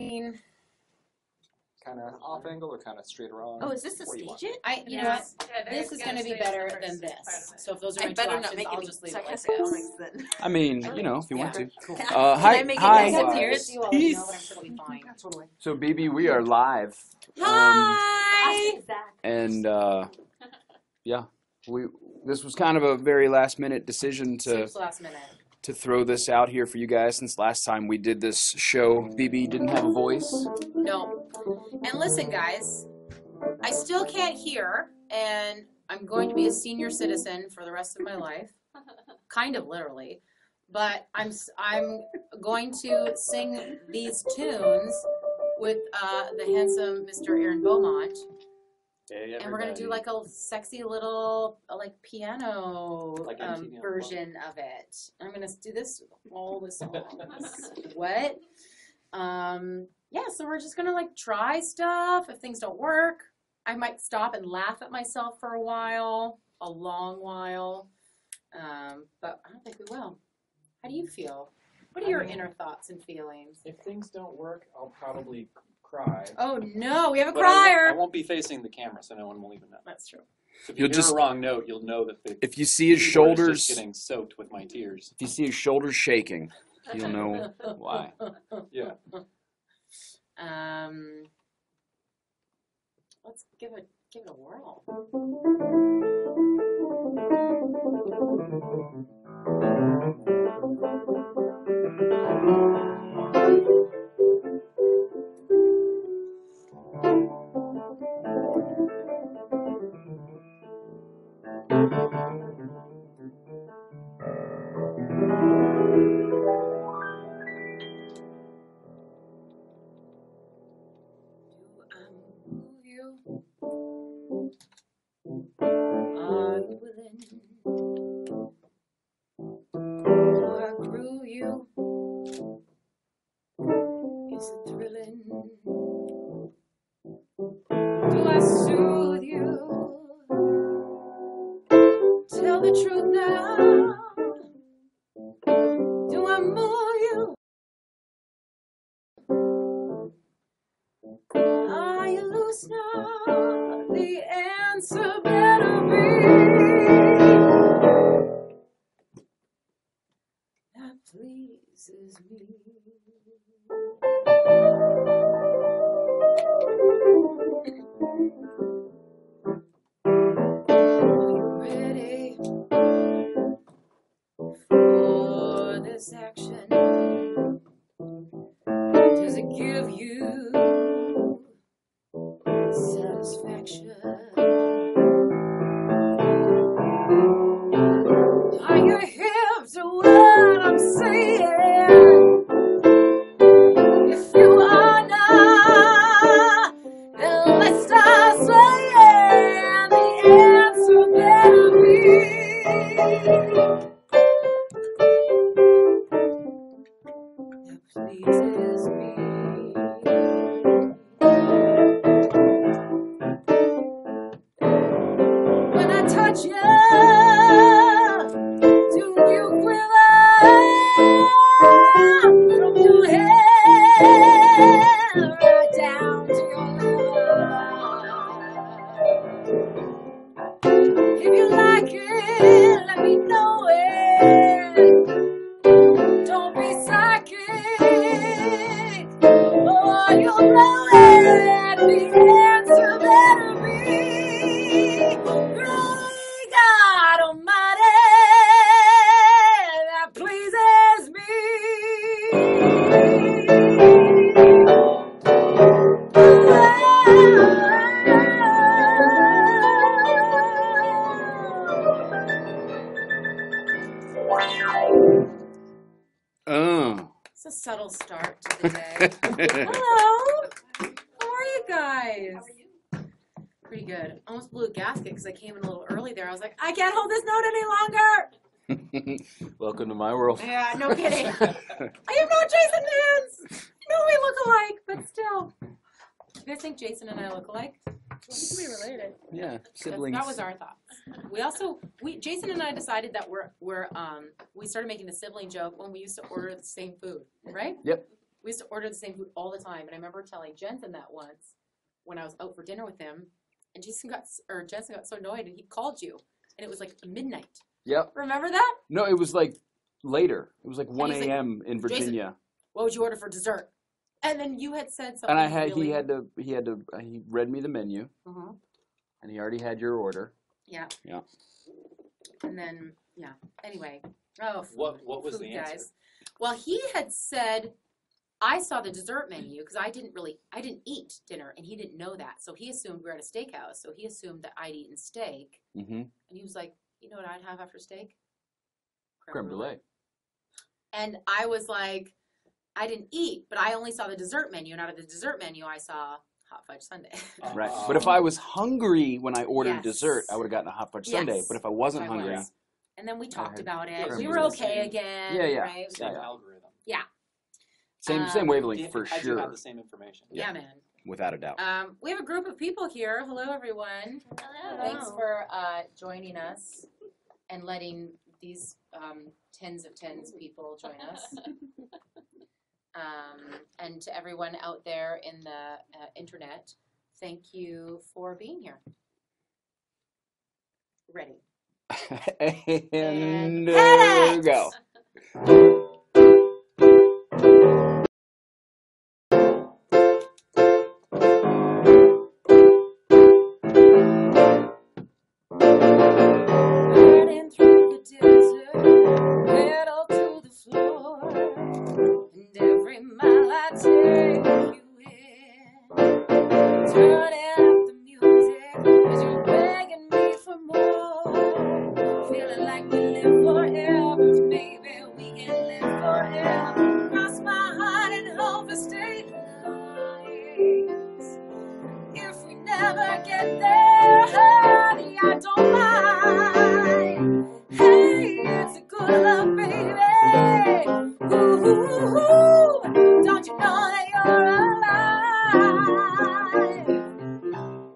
mean, kind of off angle or kind of straight around? oh, is this the stageit? You know what? This is going to be better than this. So if those are my two options, I'll just leave it like this. I mean, you know, if you want to. Can Hi, I make hi. it disappears? You all know, but I'm sure it'll be fine. So, BB, we are live. Hi. And yeah, this was kind of a very last-minute decision Seems last minute. to throw this out here for you guys. Since last time we did this show, BB didn't have a voice. No. And listen, guys, I still can't hear, and I'm going to be a senior citizen for the rest of my life, kind of literally. But I'm going to sing these tunes with the handsome Mr. Aaron Beaumont. Hey, and we're going to do like a sexy little like piano Like version of it. I'm going to do this all the songs. What? Yeah, so we're just going to like try stuff. If things don't work, I might stop and laugh at myself for a while, a long while. But I don't think we will. How do you feel? What are your inner thoughts and feelings? If things don't work, I'll probably cry. Oh no, we have a But crier. I won't be facing the camera, so no one will even know. That's true. So if you hear a wrong note, you'll know that the If you see his keyboard is shoulders, just getting soaked with my tears. if you see his shoulders shaking, you'll know why. Yeah. Let's give it a whirl. Are you willing? Do I groove you? Is it thrilling? Do I soothe you? Tell the truth now. Do I move you? Are you loose now? The answer better be that pleases me. Are you ready for this action? Does it give you satisfaction? Are you hip to what I'm saying? If you are not, then let's start saying the answer better be that pleases me. When I touch you, do you quiver from your head right down to your liver? If you like it, let me know it. Don't be psychic, or you'll blow it. The answer better be great God Almighty that pleases me. It's a subtle start to the day. Hello. How are you guys? How are you? Pretty good. Almost blew a gasket because I came in a little early there. I was like, I can't hold this note any longer. Welcome to my world. Yeah, no kidding. I have no Jason fans. I know we look alike, but still. You guys think Jason and I look alike? We could be related. Yeah, siblings. That was our thoughts. Jason and I decided that we started making the sibling joke when we used to order the same food, right? Yep. We used to order the same food all the time, and I remember telling Jensen that once when I was out for dinner with him, and Jensen got so annoyed, and he called you, and it was like midnight. Yep. Remember that? No, it was like later. It was like 1 he's like, a.m. in Virginia. Jason, what would you order for dessert? And then you had said something. And I had really... he read me the menu, and he already had your order. Yeah. Yeah. And then anyway, What was food, the answer? guys. Well, he had said, I saw the dessert menu because I didn't eat dinner, and he didn't know that, so he assumed we were at a steakhouse, so he assumed that I'd eaten steak, and he was like, you know what I'd have after steak? Creme brulee. And I was like, I didn't eat, but I only saw the dessert menu, and out of the dessert menu, I saw hot fudge sundae. Right. But if I was hungry when I ordered Yes. dessert, I would have gotten a hot fudge sundae. Yes. But if I wasn't I hungry, was. And then we talked had about it. creme We were brulee. okay again. Yeah. Right? Same Yeah. algorithm. same wavelength for Had you sure, had the same information. Yeah, man. without a doubt. We have a group of people here. Hello, everyone. Hello. Thanks for joining us and letting these tens of people join us. And to everyone out there in the internet, thank you for being here. Ready. and hit it! go. Burning through the desert, pedal to the floor, and every mile I take you in, turning up the music as you're begging me for more, feeling like we live forever, maybe we can live forever, cross my heart and hope for state lines. If we never get there, honey, I don't mind. Hey, it's a good love, baby. Ooh, don't you know that you're alive?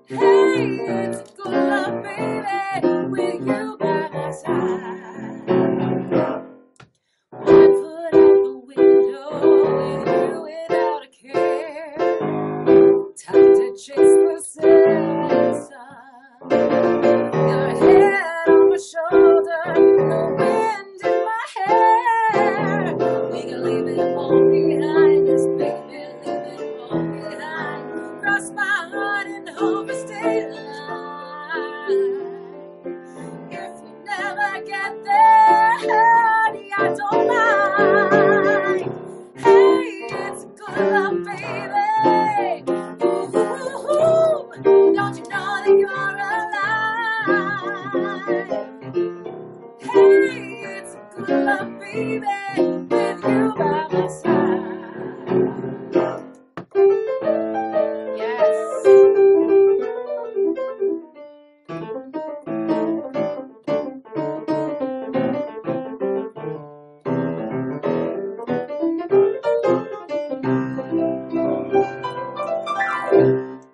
Hey, it's a good love, baby, with you by my side. One foot out the window with you without a care. Time to chase the setting sun. Your head on my shoulder, the wind in my hair. We can leave it all behind us, baby, leave it all behind. Cross my heart and hope for state line. If we never get there, honey, I don't mind. Hey, it's a good love, baby. Ooh, don't you know that you're alive? Hey, it's a good love, baby, with you by my side. Yes.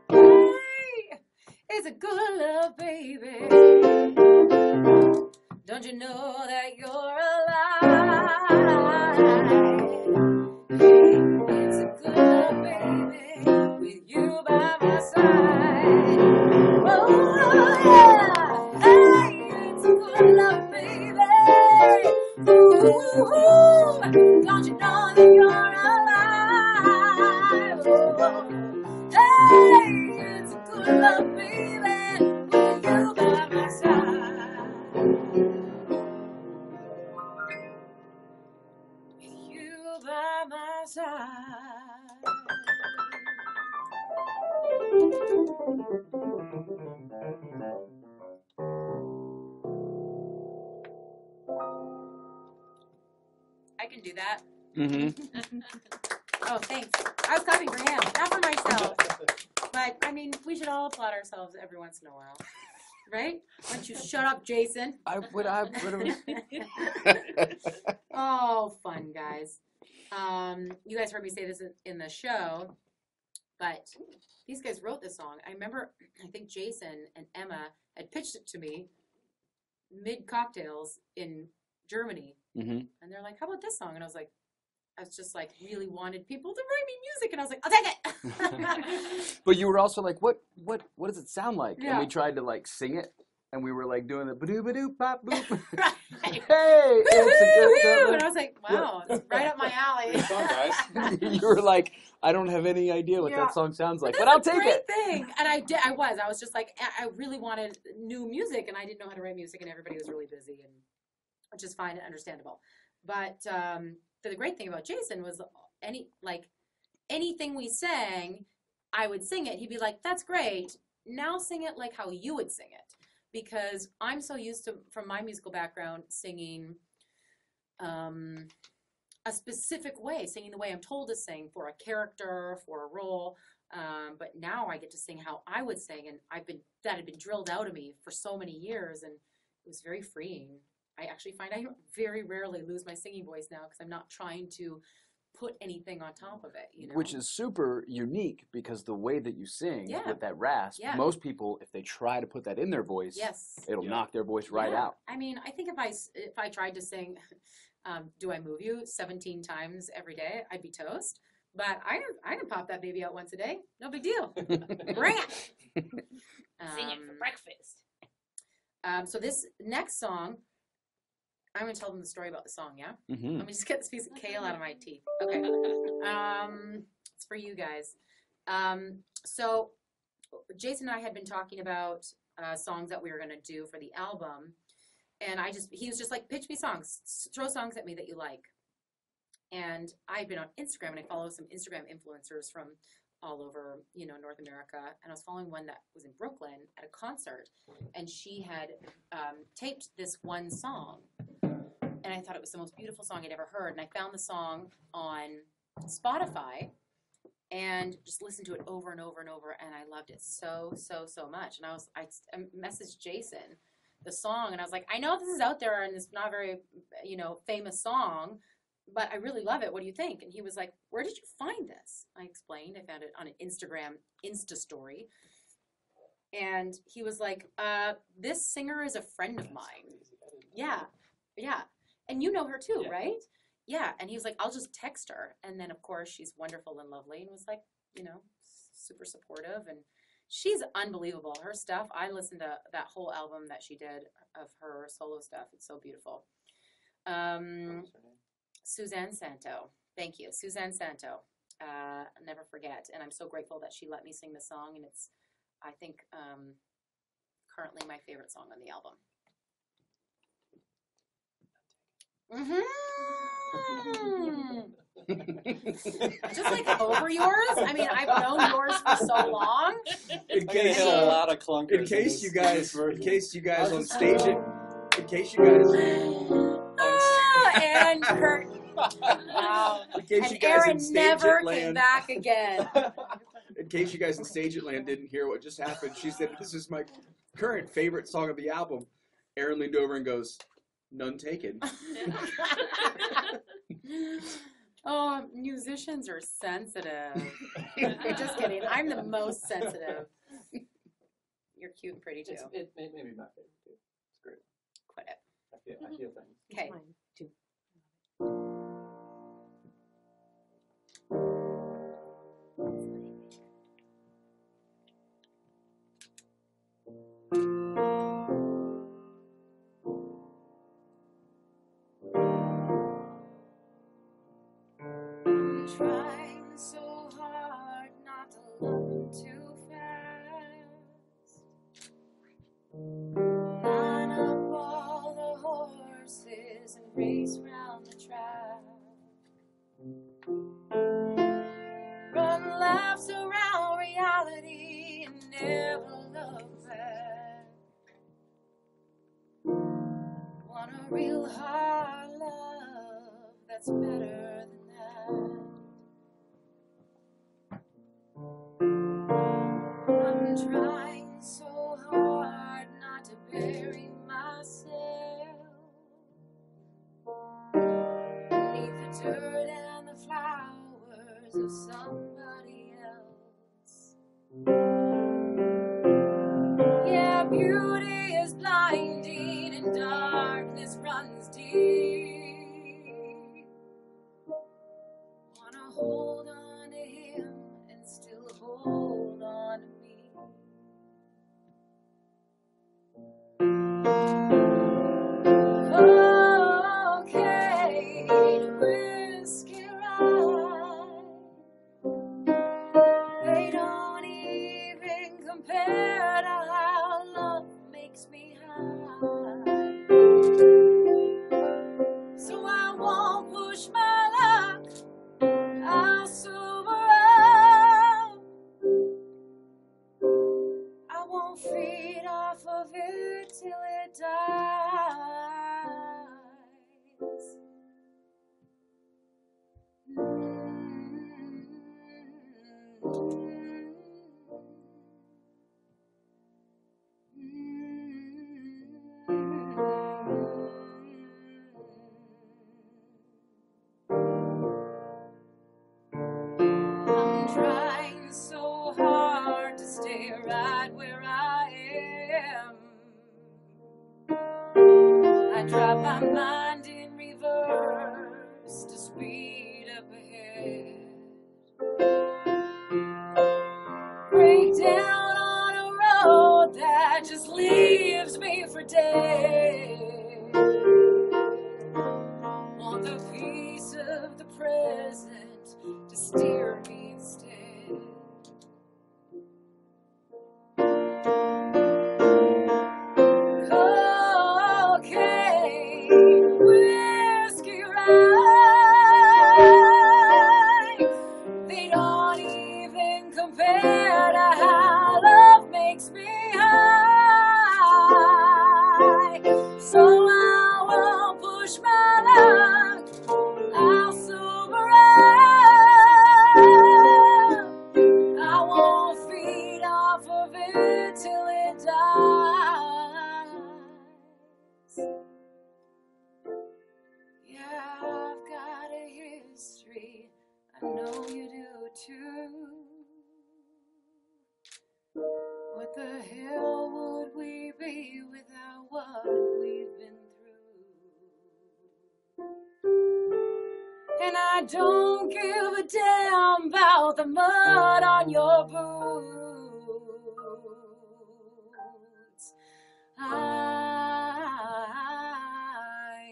Hey, it's a good love, baby. Don't you know that you're alive? Hey, it's a good love, baby, with you by my side. Oh, yeah. Hey, it's a good love, baby. Ooh, don't you know that you're alive? Oh, hey, it's a good love, baby, with you by my side. With you by my side. I can do that. Oh, thanks. I was clapping for him, not for myself. But, I mean, we should all applaud ourselves every once in a while. Right? Why don't you shut up, Jason? I would have. Oh, fun, guys. You guys heard me say this in the show, but these guys wrote this song. I remember, I think Jason and Emma had pitched it to me mid-cocktails in Germany. Mm-hmm. And they're like, how about this song? And I was like, I was just like really wanted people to write me music, and I was like, I'll take it. But you were also like, what does it sound like? Yeah. And we tried to like sing it, and we were like doing the ba-doo ba-doo pop boop. Right. Hey, it's a good Woo-hoo! And I summer. was like, wow, it's right up my alley. Good song, guys. You were like, I don't have any idea what Yeah. that song sounds like, But but I'll that's a take great it. thing. And I did. I was just like, I really wanted new music, and I didn't know how to write music, and everybody was really busy, and which is fine and understandable. But the great thing about Jason was anything we sang, I would sing it. He'd be like, "That's great. Now sing it like how you would sing it," because I'm so used to, from my musical background, singing a specific way, singing the way I'm told to sing for a character, for a role. But now I get to sing how I would sing, and that had been drilled out of me for so many years, and it was very freeing. I actually find I very rarely lose my singing voice now because I'm not trying to put anything on top of it, you know. Which is super unique because the way that you sing Yeah. with that rasp, Yeah. most people, if they try to put that in their voice, Yes. it'll Yeah. knock their voice right Yeah. out. I mean, I think if I tried to sing "Do I Move You" 17 times every day, I'd be toast. But I can pop that baby out once a day. No big deal. Bring it. Sing it for breakfast. So this next song, I'm going to tell them the story about the song, yeah? Mm-hmm. Let me just get this piece of kale out of my teeth. Okay. It's for you guys. So Jason and I had been talking about songs that we were going to do for the album. And he was just like, pitch me songs. Throw songs at me that you like. And I've been on Instagram, and I follow some Instagram influencers from all over, North America. And I was following one that was in Brooklyn at a concert. And she had taped this one song. And I thought it was the most beautiful song I'd ever heard. And I found the song on Spotify and just listened to it over and over and over. And I loved it so, so, so much. And I messaged Jason the song, and I was like, I know this is out there and it's not a very, famous song, but I really love it. What do you think? And he was like, where did you find this? I explained. I found it on an Instagram Insta story. And he was like, this singer is a friend of mine. Yeah. Yeah. And you know her too, Yeah. right? Yeah. And he was like, I'll just text her. And then, of course, she's wonderful and lovely and was like, super supportive. And she's unbelievable. Her stuff, I listened to that whole album that she did of her solo stuff. It's so beautiful. What was her name? Suzanne Santo. Thank you. Suzanne Santo. I'll never forget. And I'm so grateful that she let me sing the song. And it's, I think, currently my favorite song on the album. Just like over yours. I mean, I've known yours for so long. In case hit a lot of clunkers. In case you guys on stage it. In case you guys. And Kurt. Wow. In case And you guys Aaron in Stage never It came land. back again. In case you guys in Stage It Land didn't hear what just happened, she said, "This is my current favorite song of the album." Aaron leaned over and goes, "None taken." Oh, musicians are sensitive. Just kidding. I'm the most sensitive. You're cute and pretty too. It may be my favorite too. It's great. Quit it. I feel things. Okay. Mine too. I'm trying so hard not to love too fast. Line up all the horses and race round the track. Run laps around reality and never look back. Want a real hard love that's better than that. I'm trying so hard not to bury myself beneath the dirt and the flowers of somebody else. Yeah, beauty is blinding and darkness runs deep. compared to how love makes me high. So I won't push my luck, I'll sober up. I won't feed off of it till it dies. I'm trying so hard to stay right where I am. I drive my mind in reverse to speed up ahead. Break down on a road that just leaves me for dead. Want the peace of the present to steer me instead. Cocaine, whiskey, rye, they don't even compare to how love makes me high. So I won't push my luck, I'll sober up. I won't feed off of it till it dies. Yeah, I've got a history, I know you do too. What the hell would we be without what we've been through? And I don't give a damn about the mud on your boots. I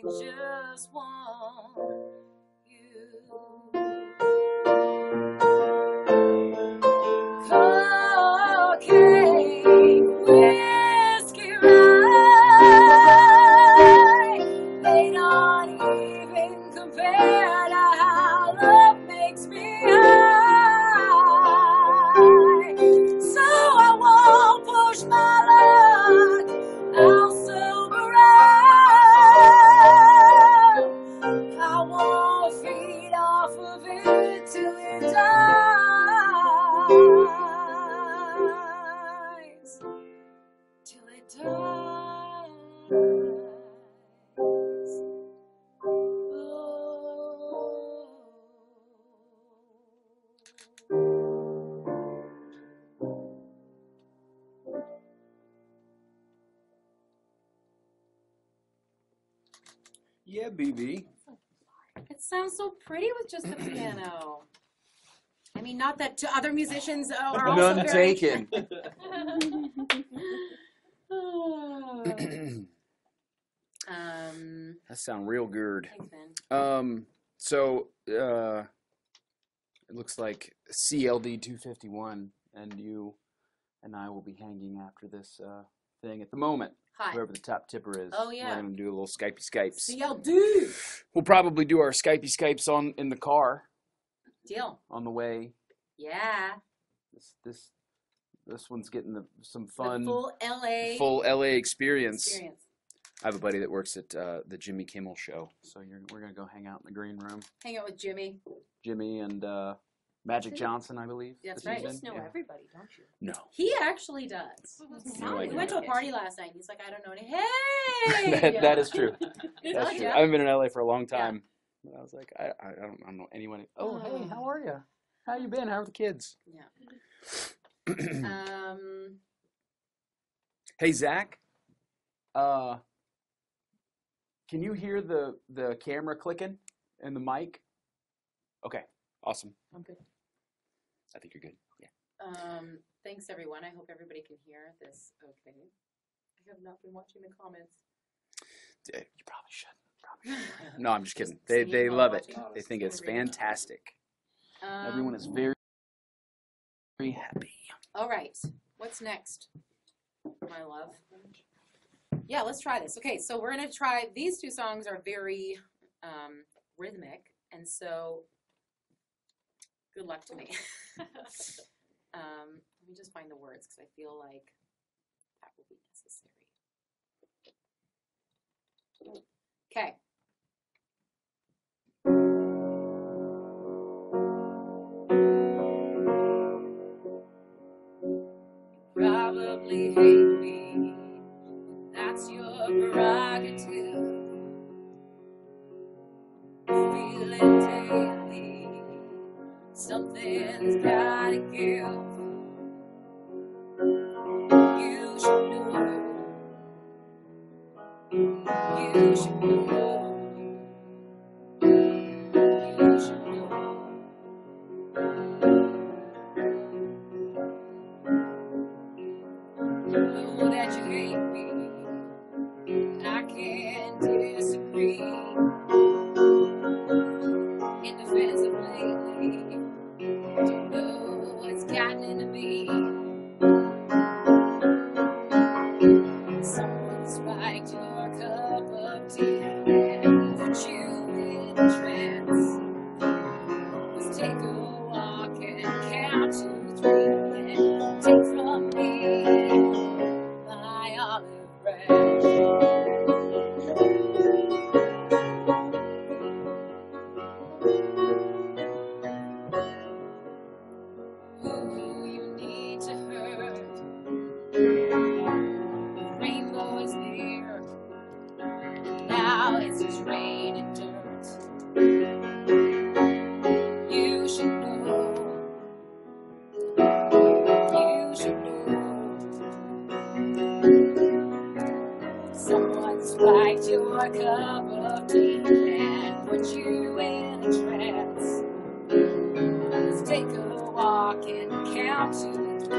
just want you. Cocaine, whiskey, rye, they don't even compare to how love makes me high. So I won't push my luck, I'll sober up. I won't feed off of it till it dies. Till it dies. Yeah, BB. It sounds so pretty with just the piano. I mean, not that to other musicians are also None very... taken. That sound real good. Thanks, man. So it looks like CLD 251, and you and I will be hanging after this thing at the moment. Hi. Whoever the top tipper is. Oh, yeah. We're gonna do a little Skypes. CLD. We'll probably do our Skypes in the car Deal. on the way. Yeah. This one's getting some fun. The full LA experience. I have a buddy that works at the Jimmy Kimmel show, so we're gonna go hang out in the green room. Hang out with Jimmy. Jimmy and Magic Johnson, I believe. That's that right. he's You in. just know Yeah. everybody, don't you? No. He actually does. No, I We do went to a not. party last night. And he's like, I don't know any. Hey. that is true. Good That's on true. ya. I haven't been in LA for a long time. I was like, I don't know anyone. Oh, hey, how are you? How you been? How are the kids? Yeah. Hey, Zach. Can you hear the camera clicking and the mic? Okay, awesome. I'm good. I think you're good. Yeah. Thanks everyone. I hope everybody can hear this okay. I have not been watching the comments. You probably should. No, I'm just kidding. Just They while love it. watching. They think it's Everybody. fantastic. Everyone is very, very happy. All right. What's next? my love. Yeah, let's try this. Okay, so we're gonna try, these two songs are very rhythmic, and so good luck to me. Let me just find the words because I feel like that will be necessary. Okay. Probably hate me, that's your prerogative. Feeling daily, something's gotta give. You should know, you should know, you should know. Know that you hate me, I can't disagree. In defense of lately, don't know what's gotten into me. Someone spiked your cup of tea and put you in a trance. Let's take a walk and count to 3 and take from me my olive branch. Who you need to hurt, the rainbow is near, and now it's just rain and dirt. You should know, you should know. Someone spiked your cup of tea and put you in a trance. Let's take a walk and count to 3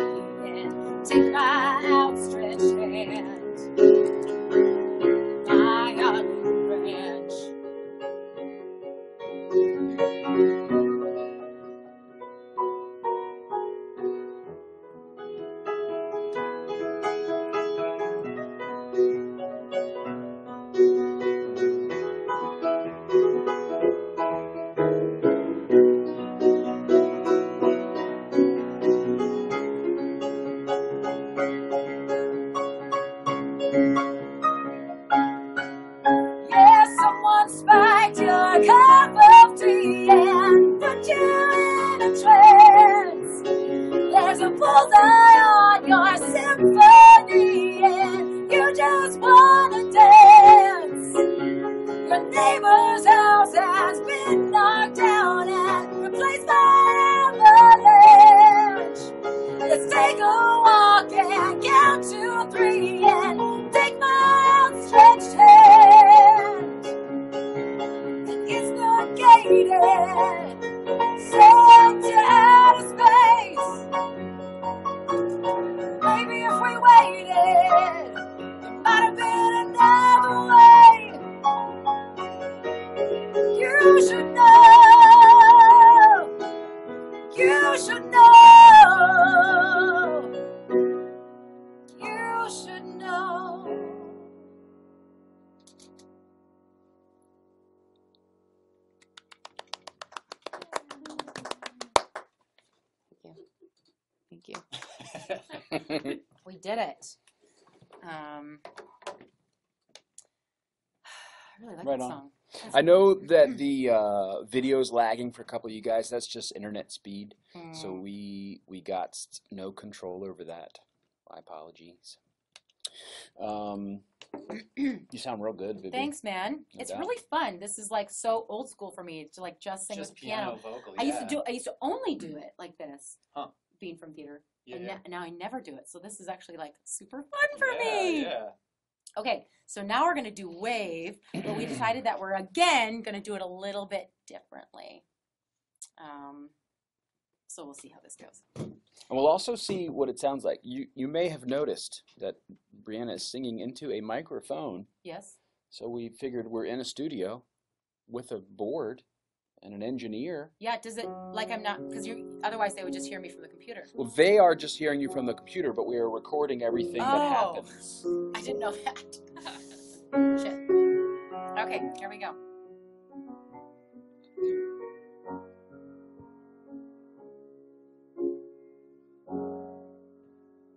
and take my outstretched hand, my olive branch. Yeah, someone spiked your cup of tea and put you in a trance. There's a bullseye on your symphony and you just wanna dance. Your neighbor's house has been knocked down and replaced by avalanche. Let's take a walk and count to 3 and take my outstretched hand. It's not gated, sent to outer space. Maybe if we waited, there might have been another way. You should know, you should know, you should know. Thank you. We did it. I really like Right that on. song. I know that the video's lagging for a couple of you guys. That's just internet speed. So we got no control over that. My apologies. You sound real good, Vivi. Thanks, man. No It's doubt. really fun. This is like so old school for me to like just sing with the piano. vocal. I used to only do it like this, Huh. being from theater, Yeah. and now I never do it. So this is actually like super fun for me. Yeah. Okay, so now we're gonna do wave, but we decided that we're again gonna do it a little bit differently. So we'll see how this goes. And we'll also see what it sounds like. You may have noticed that Briana is singing into a microphone. Yes. So we figured we're in a studio with a board. and an engineer. Yeah, does it, like I'm not, because otherwise they would just hear me from the computer. Well, they are just hearing you from the computer, but we are recording everything that happens. I didn't know that. Shit. Okay, here we go.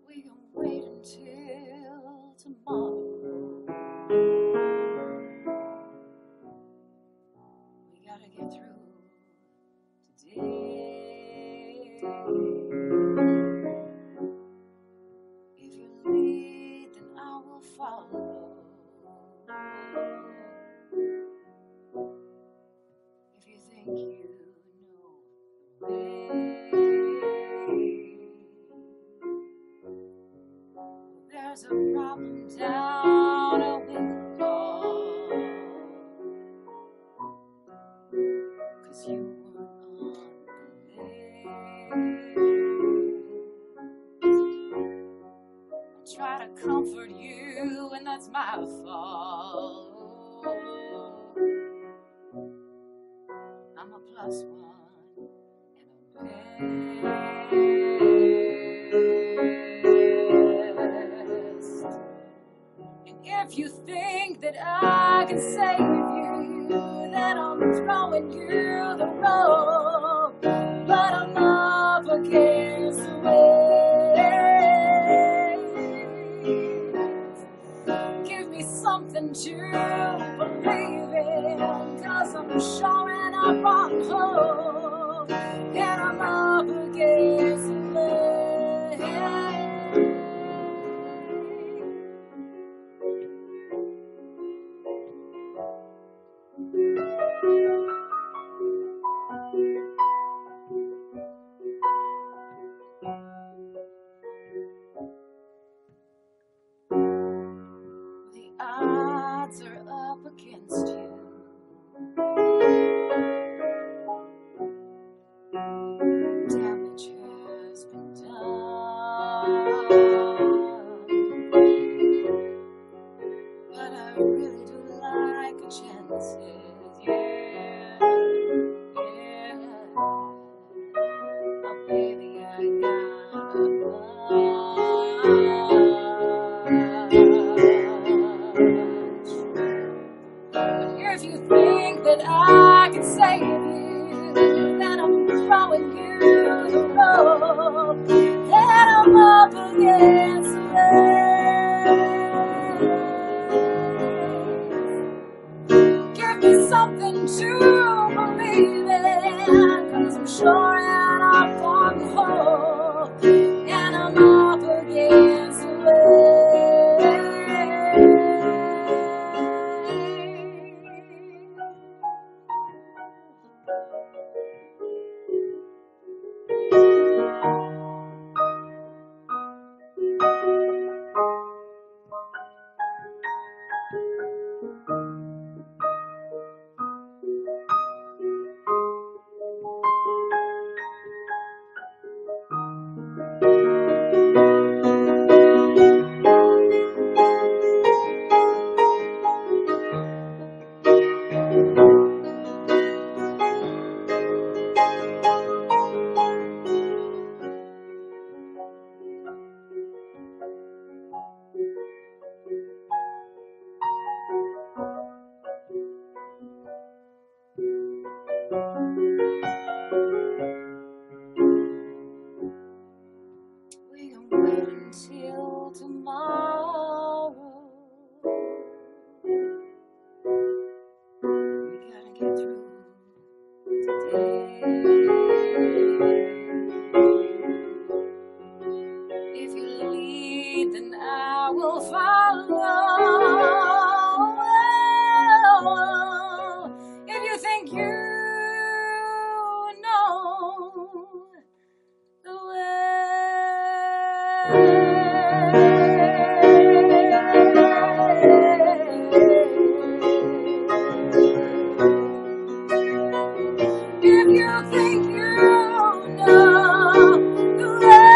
We can wait until tomorrow. We gotta get through today. If you lead, then I will follow. If you think you know the way, there's a problem down a window, 'cause you weren't on the list. I try to comfort you, and that's my fault. I'm a plus one and a best. And if you think that I can save you, then I'm throwing you the rope. But I'm up against the waves. Give me something to believe in, 'cause I'm showing up on hope, and I'm up against the waves. The odds are up against you. Damage has been done, but I really do like the chances, yeah. Oh, baby, I got a bunch. If you think that I can save you, then I'm throwing you the rope, and I'm up against the waves. Give me something to believe in, 'cause I'm shoring up on hope, and I'm up against the waves. We can wait until tomorrow. We gotta get through today. If you lead, then I will follow. If you think you know the if you think you know the way.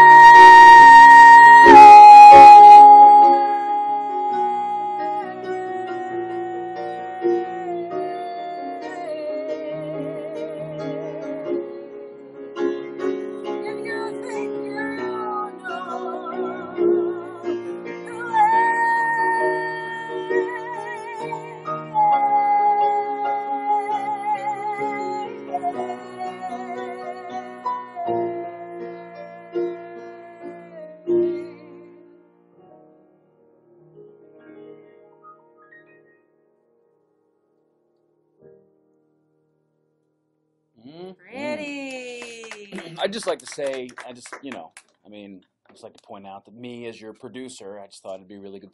I'd just like to say, I just like to point out that me as your producer, I just thought it'd be a really good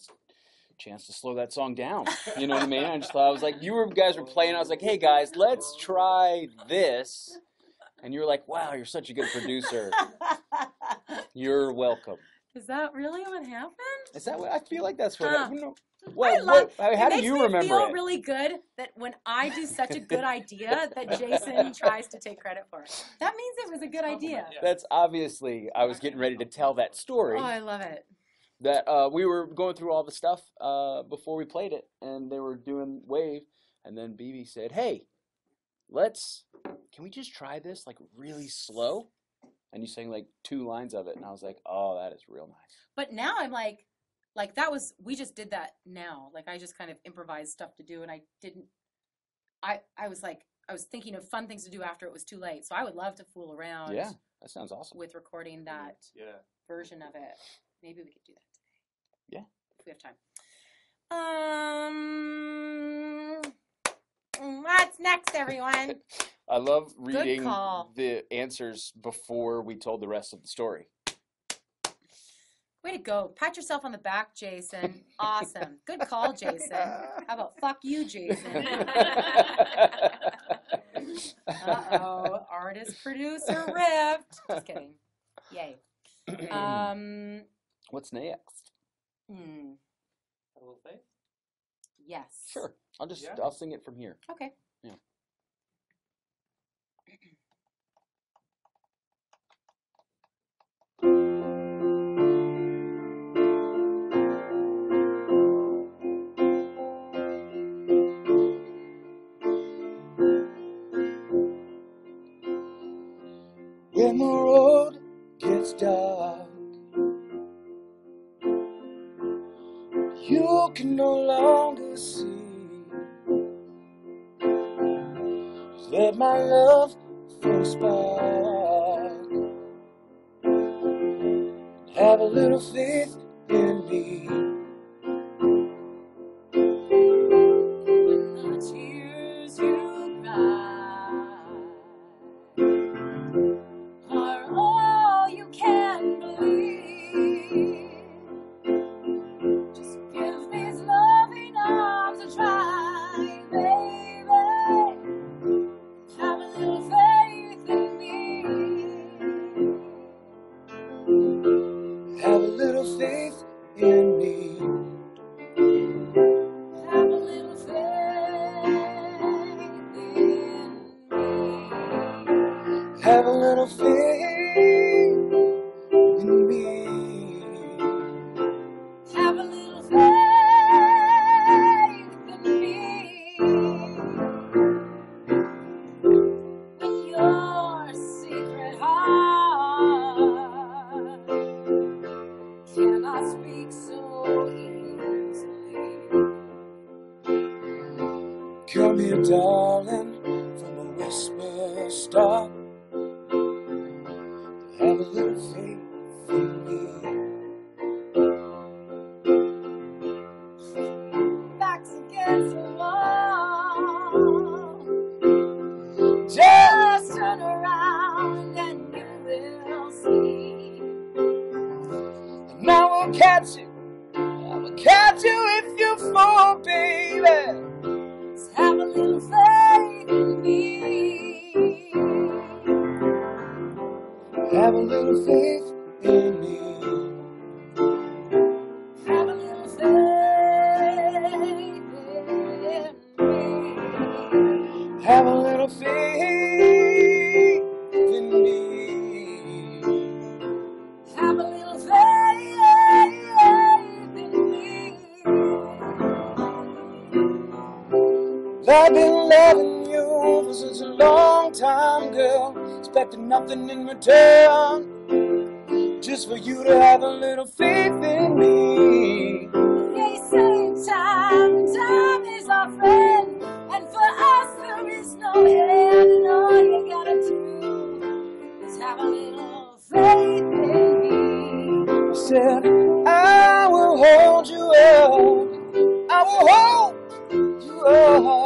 chance to slow that song down. You know what I mean? I just thought, I was like, guys were playing, I was like, hey guys, let's try this. And you were like, wow, you're such a good producer. You're welcome. Is that really what happened? Is that what I feel like? That's what. How do you remember it? Makes me feel it? really good that when I do such a good idea, that Jason tries to take credit for it. That means it was a good idea. That's obviously, I was getting ready to tell that story. Oh, I love it. That we were going through all the stuff before we played it, and they were doing Wave, and then BB said, "Hey, can we just try this like really slow?" And you sang like 2 lines of it, and I was like, "Oh, that is real nice." But now I'm like that was, we just did that now. Like I just kind of improvised stuff to do, and I didn't. I was thinking of fun things to do after it was too late. So I would love to fool around. Yeah, that sounds awesome. With recording that version of it. Maybe we could do that today. Yeah. If we have time. What's next, everyone? I love reading Good call. the answers before we told the rest of the story. Way to go. Pat yourself on the back, Jason. Awesome. Good call, Jason. How about fuck you, Jason? Uh-oh. Artist, producer, ripped. Just kidding. Yay. What's next? A little faith? Yes. Sure. I'll sing it from here. Okay. Yeah. When the road gets dark, you can no longer see. Just let my love throw a spark. Have a little faith in me. When the tears you cry are all you can believe, just give these loving arms a try, baby. Have a little faith in me. Have a little faith in me. Have a little faith in me. Have a little faith in me. Have a little faith in me. When your secret heart cannot speak so easily. Come here, darling, from a whisper start. Have a little faith in me. Backs against the wall. Just turn around and you will see. And I will catch you. I will catch you if you fall, baby. Just have a little faith in me. Have a little faith in me. Have a little faith in me. Have a little faith in me. Have a little faith in me. I've been loving you for such a long time, girl, expecting nothing in return, just for you to have a little faith in me. They say time is our friend, and for us there is no end, and all you gotta do is have a little faith in me. I said, I will hold you up, I will hold you up.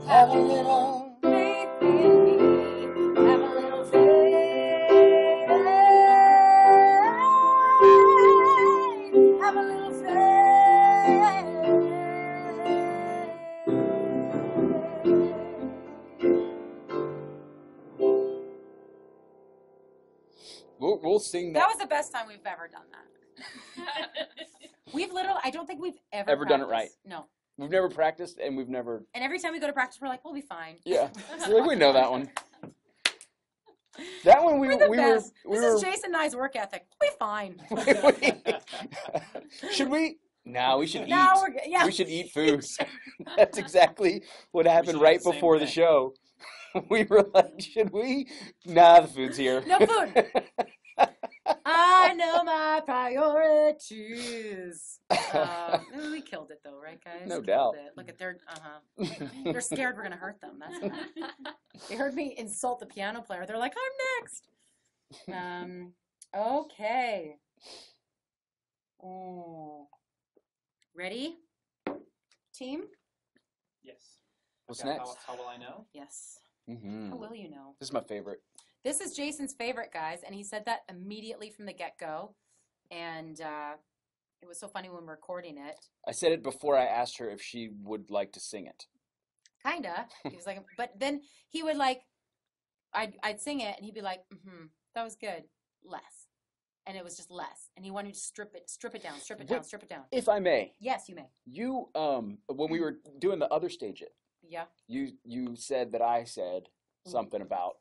Have a little faith in me. sing That that. was the best time we've ever done that. We've literally, I don't think we've Ever done it right. practiced. No. We've never practiced, and we've never. And every time we go to practice, we're like, we'll be fine. Yeah, so, like, we know that one. That one We're the we best. were. This is Jason and I's work ethic. We'll be fine. Should we? No, we should eat. No, we're good. Yeah. We should eat food. That's exactly what happened should right do the same before the thing. show. We were like, should we? Nah, the food's here. No food. I know my priorities. We killed it though, right, guys? No Killed doubt. it. Look at their. They're scared we're gonna hurt them. That's why. They heard me insult the piano player. They're like, I'm next. Okay. Oh. Ready? Team? Yes. What's Okay, next? How will I know? Yes. Mm-hmm. How will you know? This is my favorite. This is Jason's favorite, guys, and he said that immediately from the get-go. And it was so funny when we were recording it. I said it before I asked her if she would like to sing it. Kinda. He was like, but then he would like, I'd sing it, and he'd be like, that was good. Less. And it was just less. And he wanted to strip it down, strip it down, strip it down. If I may, Yes, you may. you when we were doing the other stage it, Yeah. you said that I said something about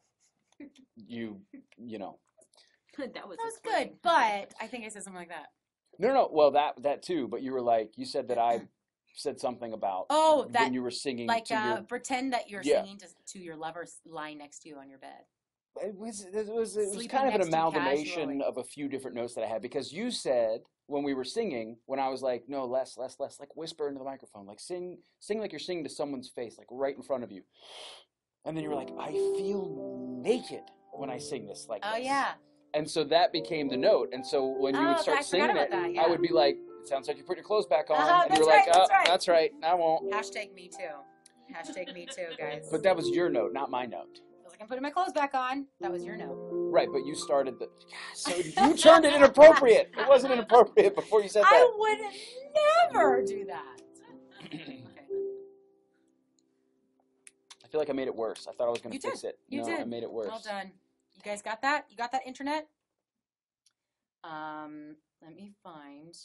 you know. That was good, but I think I said something like that. No, well that too, but you were like you said that I said something about that when you were singing like to your pretend that you're Yeah. singing to your lover lying next to you on your bed. it was Sleeping kind of an next to you amalgamation casually. of a few different notes that I had because you said when we were singing when I was like no less like whisper into the microphone like sing like you're singing to someone's face like right in front of you, and then you were like I feel naked when I sing this like Oh this. yeah. And so that became the note. And so when you would Oh, start I forgot singing about it, that, yeah. I would be like, it sounds like you put your clothes back on. Uh-huh, and you were that's like, right, oh, that's right. that's right. I won't. Hashtag me too. Hashtag me too, guys. But that was your note, not my note. I was like, I'm putting my clothes back on. That was your note. Right, but you started the. So you turned it inappropriate. It wasn't inappropriate before you said I that. would never do that. Okay. I feel like I made it worse. I thought I was going You to fix did. it. You no, did. I made it worse. Well done. You guys got that? You got that, internet? Let me find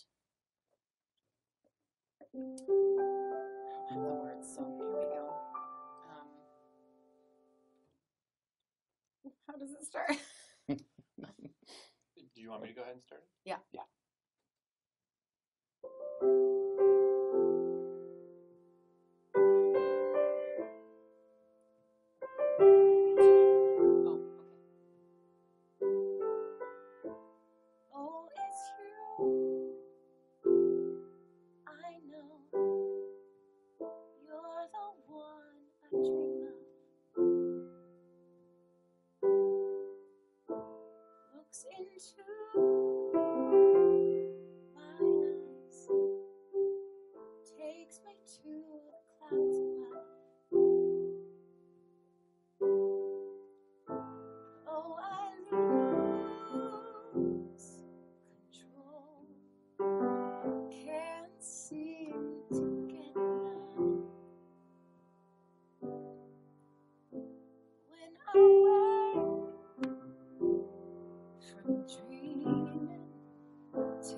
the words. So here we go. How does it start? Do you want me to go ahead and start it? Yeah. Yeah. Oh, okay. Oh, it's you. I know you're the one I dream of. Looks into my eyes, takes me to the clouds above. Oh, I lose control. Can't seem to get enough. When I wake from dreaming,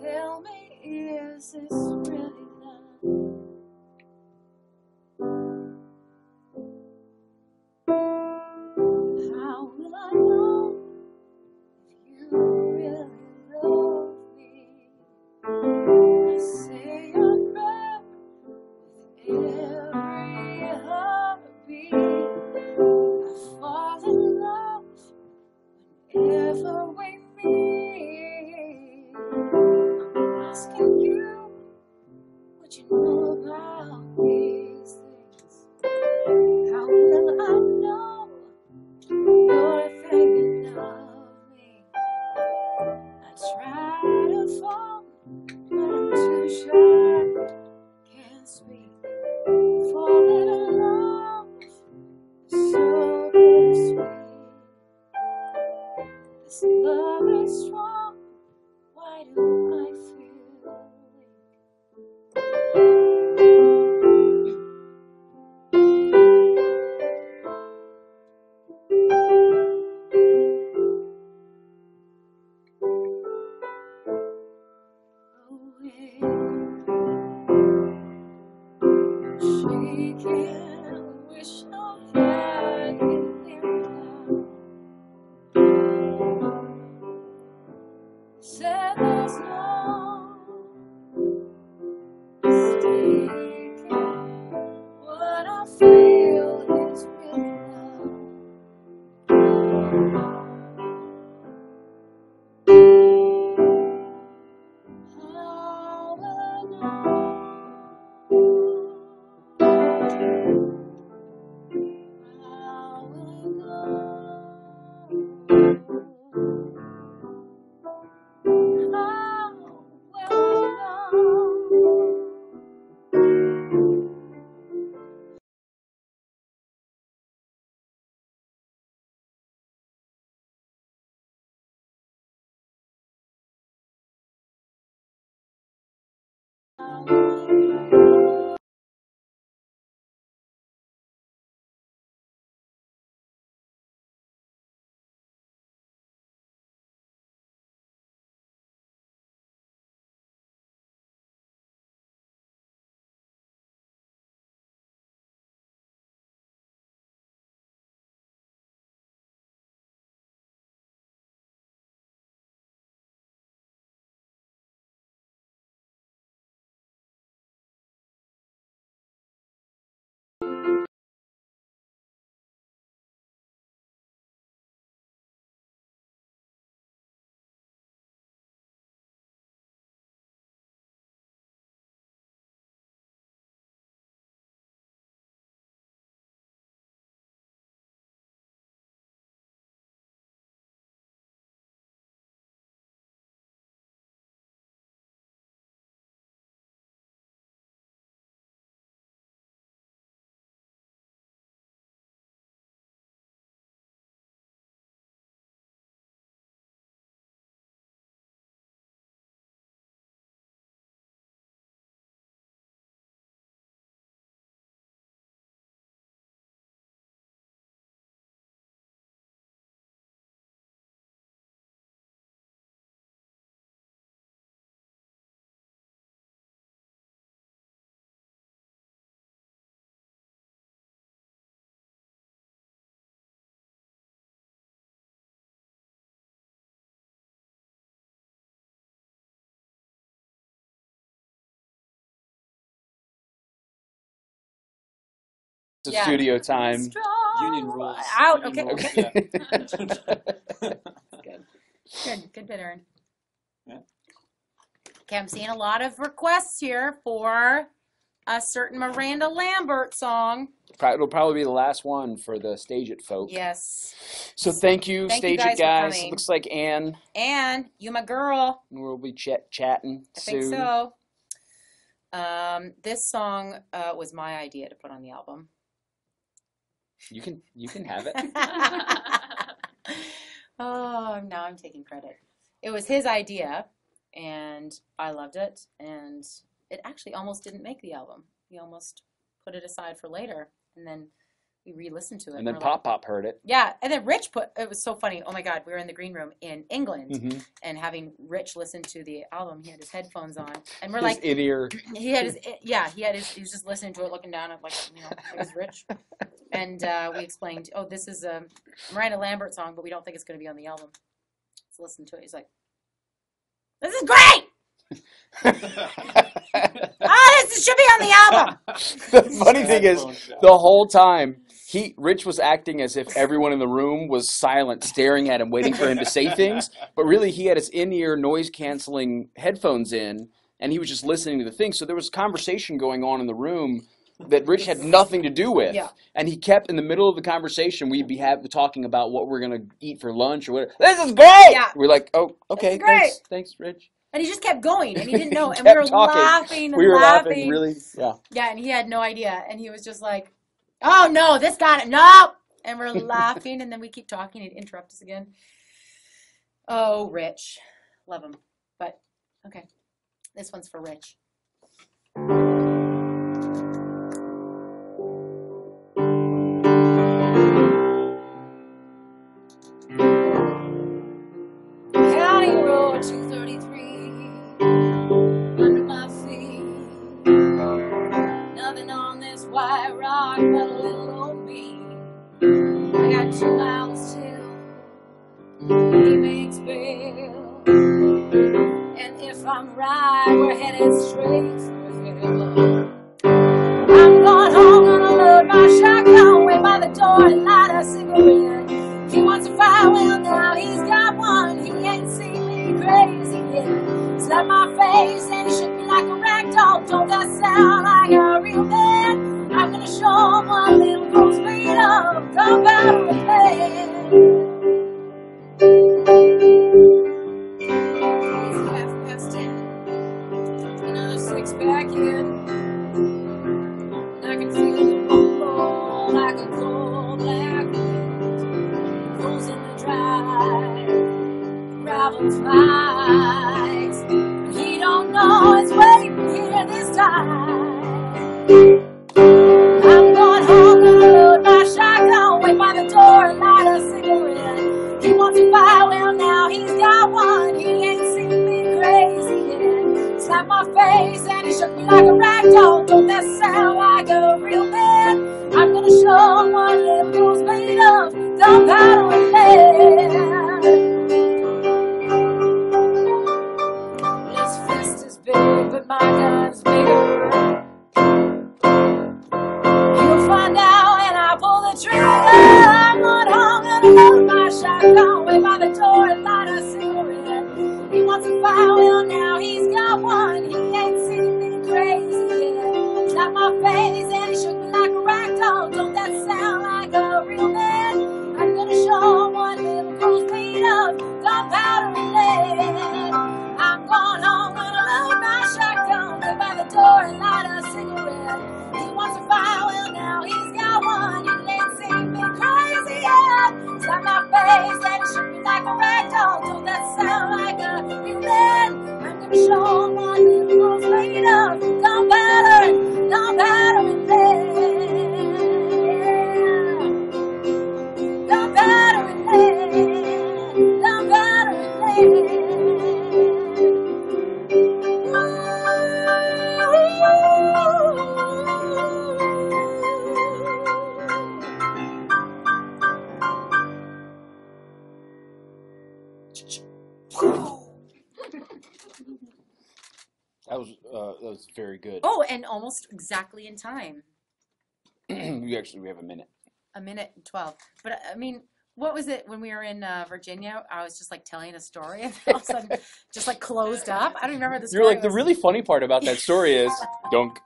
tell me, is this really love? How will I know if you really love me? I say a prayer with every heartbeat. I fall in love whenever we meet. I'm asking you, what you know about these things? How will I know you're thinking of me? I try to fall, but I'm too shy. Can't speak. Falling in love is so bittersweet. This love is strong. Why do I feel Wish I had been there now. Said there's no mistaking what I feel is real now. It's studio time. Union rules. Out. Union Okay. rules, yeah. Good bit, Aaron. Yeah. Okay, I'm seeing a lot of requests here for a certain Miranda Lambert song. It'll probably be the last one for the Stageit folk. Yes. So thank you, Thank you Stageit guys for guys. coming. Looks like Ann. And you, my girl. We'll be chatting I soon. think so. This song was my idea to put on the album. You can have it. Oh, now I'm taking credit. It was his idea, and I loved it, and it actually almost didn't make the album. He almost put it aside for later, and then we re-listened to it. And then we're Pop Pop heard it. yeah, and then Rich it was so funny. Oh my God, we were in the green room in England, Mm-hmm. and having Rich listen to the album, he had his headphones on, and we're His like, in-ear. he was just listening to it, looking down, and like, it was Rich. And we explained, oh, this is a Miranda Lambert song, but we don't think it's going to be on the album. Let's listen to it. He's like, this is great! This should be on the album! The funny thing is, the whole time, Rich was acting as if everyone in the room was silent, staring at him, waiting for him to say things. But really, he had his in-ear noise-canceling headphones in, and he was just listening to the thing. So there was conversation going on in the room that Rich had nothing to do with. Yeah. And he kept, in the middle of the conversation, we'd be talking about what we're going to eat for lunch or whatever. This is great! Yeah. We're like, oh, okay, great. thanks, Rich. And he just kept going, and he didn't know. He And we kept were talking. laughing and We were laughing. laughing, really, yeah. Yeah, and he had no idea. And he was just like, oh, no, this got it. No! And we're laughing, and then we keep talking. He'd interrupt us again. Oh, Rich. Love him. But, okay. This one's for Rich. County Road 233 under my feet. Nothing on this wire ride, we're headed straight for heaven. I'm going home, gonna load my shotgun, wait by the door and light a cigarette. He wants a fire, well now he's got one. He ain't seen me crazy yet. Slapped my face and he shook me like a rag doll. Don't that sound like a real man? I'm gonna show him what little girl's made of. Gunpowder and lead. It's 10:30. Another 6 back in. I can feel the room roll like a cold black wind. Pulls in the drive, gravel spikes. He don't know it's waiting here this time. I'm going home, gonna load my shotgun, wait by the door and light a cigarette. He wants a fire, well now he's got one. He ain't seen me crazy yet. Slapped my face and he shook me like a rag doll. Don't that sound like a real man? I'm gonna show him what little girl's made of. Gunpowder and lead. His fist is big, but my gun's bigger. You'll find out when I pull the trigger. I'm going home, gonna load my shotgun, wait by the door and light a cigarette. He wants a fire, well now he's got one. He ain't seen me crazy yet. Slapped my face and he shook me like a rag doll. Don't that sound like a real man? I'm gonna show him what little girl's made of. Gunpowder and lead. I'm going home, gonna load my shotgun, wait by the door and light a cigarette. He wants a fire, well now he's got one. He ain't seen me crazy yet. Slap my face and he shook me like a rag doll. Don't that sound like a real man? I'm gonna show him what little girl's made of. Gunpowder and lead. Gunpowder and lead. Gunpowder and lead. That was very good. Oh, and almost exactly in time. We have a minute. A minute and 12. But I mean, what was it when we were in Virginia? I was just like telling a story and all of a sudden just like closed up. I don't remember the story. You're like, the really funny part about that story is dunk.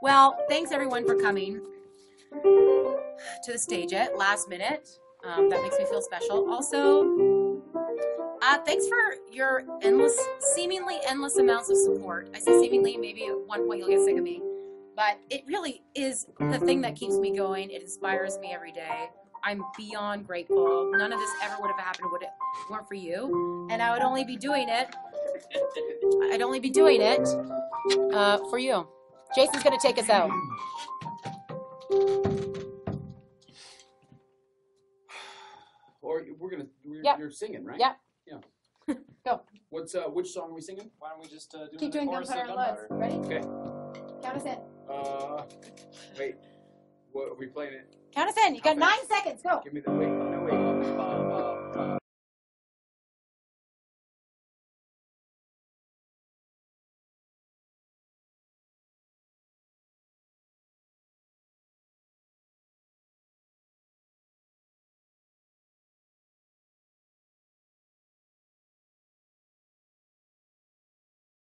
Well, thanks everyone for coming to the stageit last minute. That makes me feel special. Also, thanks for your seemingly endless amounts of support. I say seemingly, maybe at one point you'll get sick of me. But it really is the thing that keeps me going. It inspires me every day. I'm beyond grateful. None of this ever would have happened if it weren't for you. And I would only be doing it. I'd only be doing it for you. Jason's going to take us out. Or you're singing, right? Yep. Yeah. Go. Which song are we singing? Why don't we just do Keep the doing chorus Gunpowder of and Lead. Gunpowder? Ready? Okay. Count us in. Wait. What are we playing it? Count us in. You got 9 seconds. Go. Give me the wait.